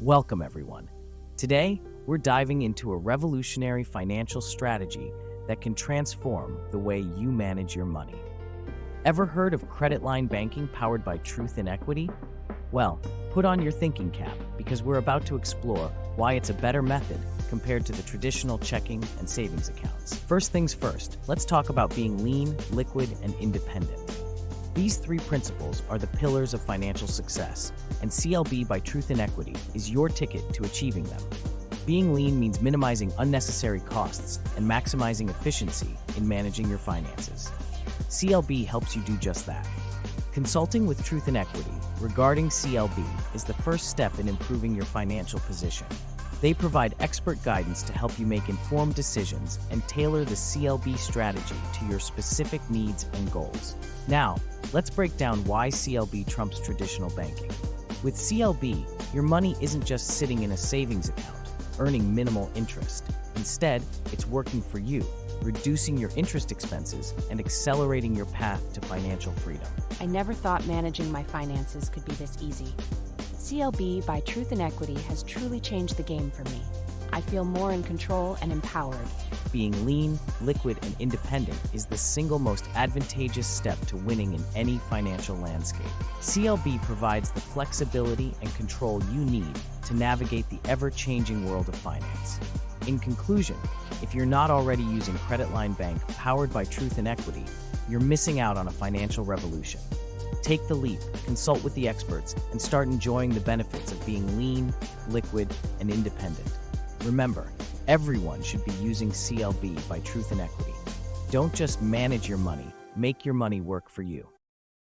Welcome, everyone. Today, we're diving into a revolutionary financial strategy that can transform the way you manage your money. Ever heard of credit line banking powered by truth and equity? Well, put on your thinking cap because we're about to explore why it's a better method compared to the traditional checking and savings accounts. First things first, let's talk about being lean, liquid, and independent. These three principles are the pillars of financial success, and CLB by Truth and Equity is your ticket to achieving them. Being lean means minimizing unnecessary costs and maximizing efficiency in managing your finances. CLB helps you do just that. Consulting with Truth and Equity regarding CLB is the first step in improving your financial position. They provide expert guidance to help you make informed decisions and tailor the CLB strategy to your specific needs and goals. Now, let's break down why CLB trumps traditional banking. With CLB, your money isn't just sitting in a savings account, earning minimal interest. Instead, it's working for you, reducing your interest expenses and accelerating your path to financial freedom. I never thought managing my finances could be this easy. CLB by Truth and Equity has truly changed the game for me. I feel more in control and empowered. Being lean, liquid, and independent is the single most advantageous step to winning in any financial landscape. CLB provides the flexibility and control you need to navigate the ever-changing world of finance. In conclusion, if you're not already using Credit Line Bank powered by Truth and Equity, you're missing out on a financial revolution. Take the leap, consult with the experts, and start enjoying the benefits of being lean, liquid, and independent. Remember, everyone should be using CLB by Truth and Equity. Don't just manage your money, make your money work for you.